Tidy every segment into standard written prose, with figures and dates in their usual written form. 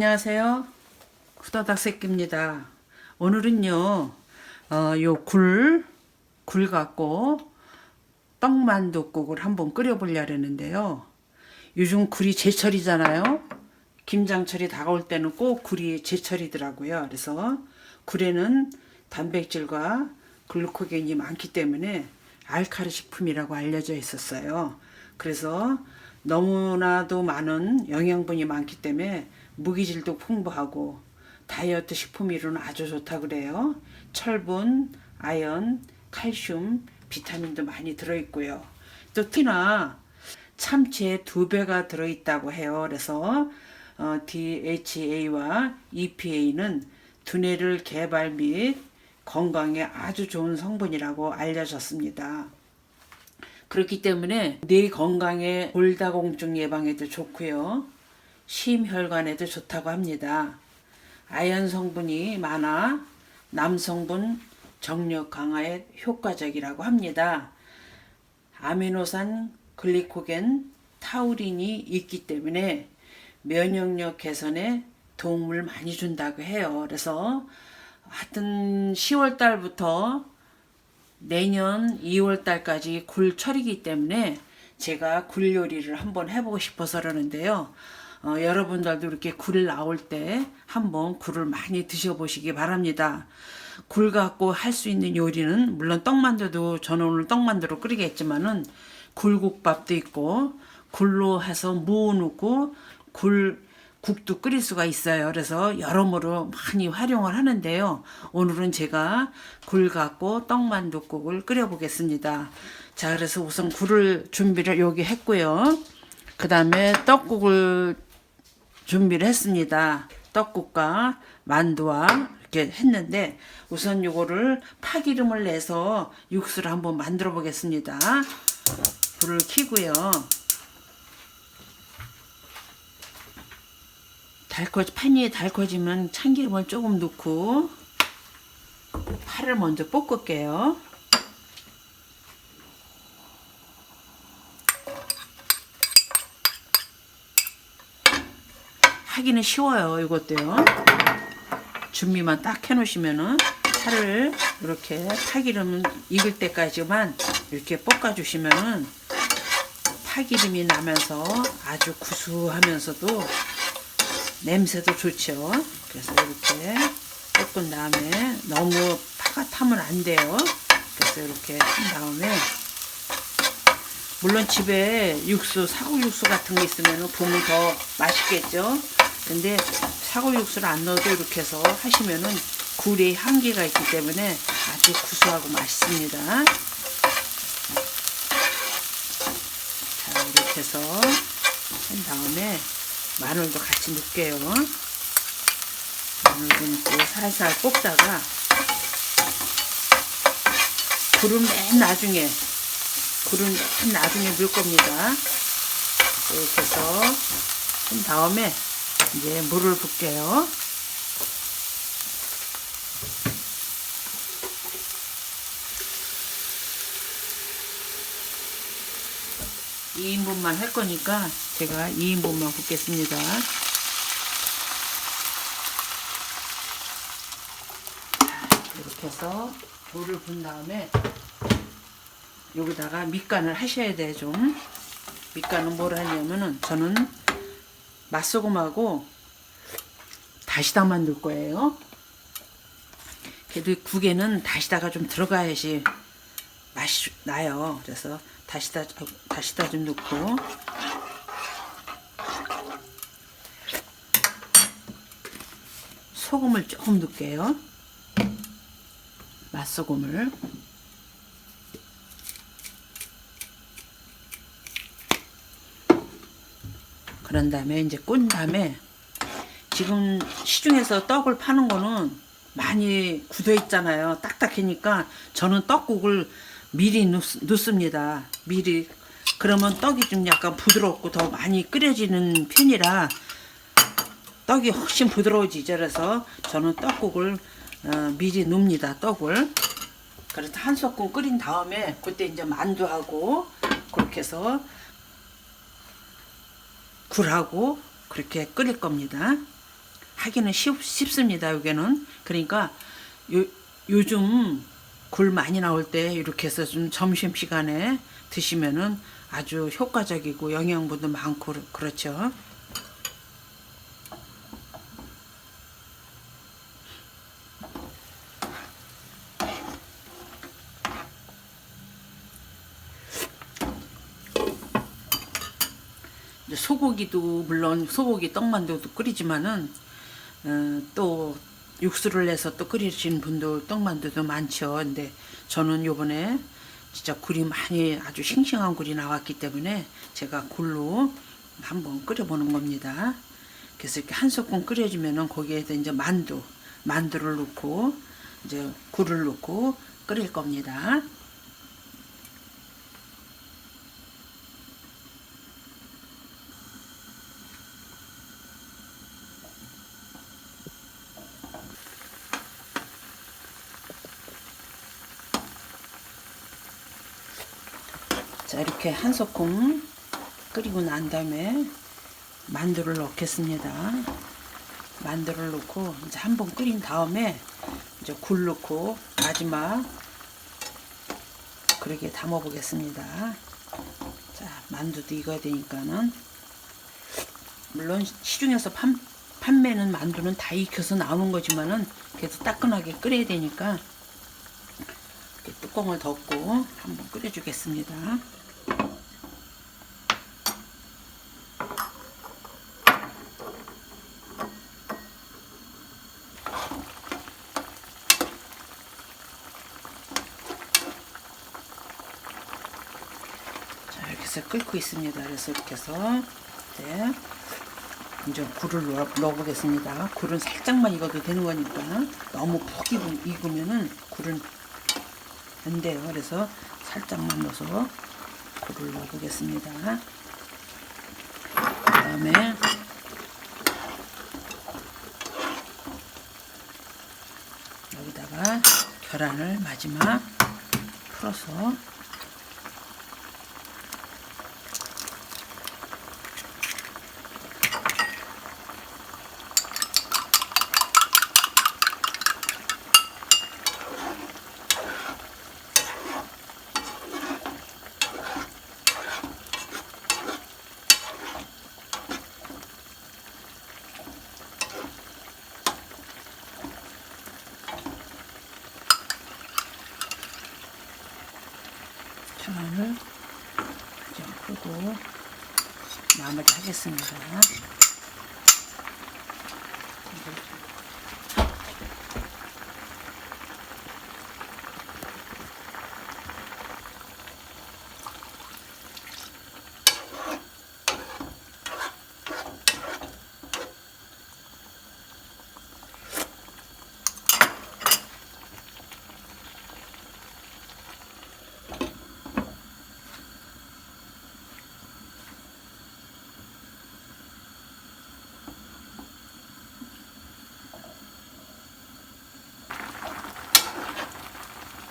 안녕하세요. 후다닥 새끼입니다. 오늘은요, 요 굴 갖고 떡만둣국을 한번 끓여보려고 하는데요. 요즘 굴이 제철이잖아요. 김장철이 다가올 때는 꼭 굴이 제철이더라고요. 그래서 굴에는 단백질과 글루코겐이 많기 때문에 알칼리 식품이라고 알려져 있었어요. 그래서 너무나도 많은 영양분이 많기 때문에 무기질도 풍부하고 다이어트 식품으로는 아주 좋다 그래요. 철분, 아연, 칼슘, 비타민도 많이 들어있고요. 또 특히나 참치에 2배가 들어있다고 해요. 그래서 DHA와 EPA는 두뇌를 개발 및 건강에 아주 좋은 성분이라고 알려졌습니다. 그렇기 때문에 뇌 건강에 골다공증 예방에도 좋고요. 심혈관에도 좋다고 합니다. 아연 성분이 많아 남성분 정력 강화에 효과적이라고 합니다. 아미노산, 글리코겐, 타우린이 있기 때문에 면역력 개선에 도움을 많이 준다고 해요. 그래서 하여튼 10월 달부터 내년 2월 달까지 굴철이기 때문에 제가 굴 요리를 한번 해보고 싶어서 그러는데요. 여러분들도 이렇게 굴 나올 때 한번 굴을 많이 드셔보시기 바랍니다. 굴 갖고 할 수 있는 요리는 물론 떡만두도 저는 오늘 떡만두로 끓이겠지만은 굴국밥도 있고 굴로 해서 무 넣고 굴국도 끓일 수가 있어요. 그래서 여러모로 많이 활용을 하는데요. 오늘은 제가 굴 갖고 떡만두국을 끓여보겠습니다. 자, 그래서 우선 굴을 준비를 여기 했고요. 그 다음에 떡국을 준비를 했습니다. 떡국과 만두와 이렇게 했는데 우선 요거를 파기름을 내서 육수를 한번 만들어 보겠습니다. 불을 켜고요. 판이 달궈지면 참기름을 조금 넣고 파를 먼저 볶을게요. 하기는 쉬워요. 이것도요. 준비만 딱 해놓으시면은 파를 이렇게 파기름 익을 때까지만 이렇게 볶아주시면은 파기름이 나면서 아주 구수하면서도 냄새도 좋죠. 그래서 이렇게 볶은 다음에 너무 파가 타면 안 돼요. 그래서 이렇게 한 다음에 물론 집에 육수, 사골육수 같은 거 있으면 부으면 더 맛있겠죠. 근데 사골육수를 안 넣어도 이렇게 해서 하시면은 굴에 향기가 있기 때문에 아주 구수하고 맛있습니다. 자, 이렇게 해서 한 다음에 마늘도 같이 넣을게요. 마늘도 넣고 살살 볶다가 굴은 맨 나중에 넣을 겁니다. 이렇게 해서 한 다음에 이제 물을 붓게요. (2인분만) 할 거니까 제가 2인분만 붓겠습니다. 이렇게 해서 물을 분 다음에 여기다가 밑간을 하셔야 돼요. 좀 밑간은 뭘 하냐면은 저는 맛소금하고 다시다만 넣을 거예요. 그래도 국에는 다시다가 좀 들어가야지 맛이 나요. 그래서 다시다 좀 넣고 소금을 조금 넣을게요. 맛소금을. 그런 다음에 이제 꾼 다음에 지금 시중에서 떡을 파는 거는 많이 굳어 있잖아요. 딱딱하니까 저는 떡국을 미리 넣습니다. 미리. 그러면 떡이 좀 약간 부드럽고 더 많이 끓여지는 편이라 떡이 훨씬 부드러워지죠. 그래서 저는 떡국을 미리 넣습니다. 떡을. 그래서 한 소끔 끓인 다음에 그때 이제 만두하고 그렇게 해서 굴하고 그렇게 끓일 겁니다. 하기는 쉽습니다. 여기는. 그러니까 요즘 굴 많이 나올 때 이렇게 해서 좀 점심시간에 드시면은 아주 효과적이고 영양분도 많고 그렇죠. 소고기도 물론 소고기 떡만두도 끓이지만은 또 육수를 내서 또 끓이시는 분도 떡만두도 많죠. 근데 저는 요번에 진짜 굴이 많이 아주 싱싱한 굴이 나왔기 때문에 제가 굴로 한번 끓여보는 겁니다. 그래서 이렇게 한 소끔 끓여주면은 거기에다 이제 만두를 넣고 이제 굴을 넣고 끓일 겁니다. 자, 이렇게 한 소끔 끓이고 난 다음에 만두를 넣겠습니다. 만두를 넣고 이제 한번 끓인 다음에 이제 굴 넣고 마지막 그렇게 담아 보겠습니다. 자, 만두도 익어야 되니까는 물론 시중에서 판매는 만두는 다 익혀서 나오는 거지만은 그래도 따끈하게 끓여야 되니까 이렇게 뚜껑을 덮고 한번 끓여주겠습니다. 자, 이렇게 해서 끓고 있습니다. 그래서 이렇게 해서 이제 굴을 넣어보겠습니다. 굴은 살짝만 익어도 되는 거니까 너무 푹 익으면은 굴은 안 돼요. 그래서 살짝만 넣어서 굴을 넣어보겠습니다. 그 다음에 여기다가 계란을 마지막 풀어서 계란을 이제 풀고 마무리 하겠습니다.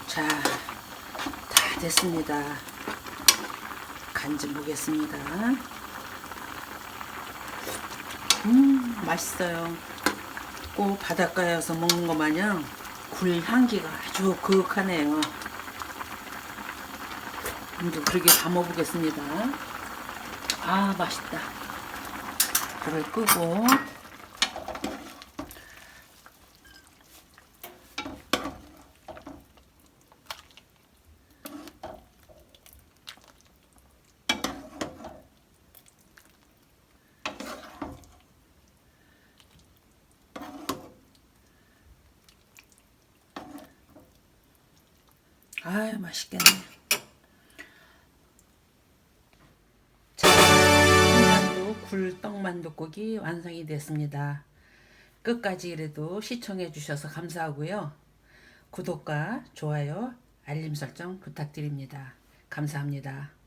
자, 다 됐습니다. 간 좀 보겠습니다. 맛있어요. 꼭 바닷가에서 먹는 것 마냥 굴 향기가 아주 그윽하네요. 이제 그렇게 담아 보겠습니다. 아, 맛있다. 불을 끄고 아, 맛있겠네. 자, 굴떡만둣국이 완성이 됐습니다. 끝까지 그래도 시청해 주셔서 감사하고요. 구독과 좋아요, 알림 설정 부탁드립니다. 감사합니다.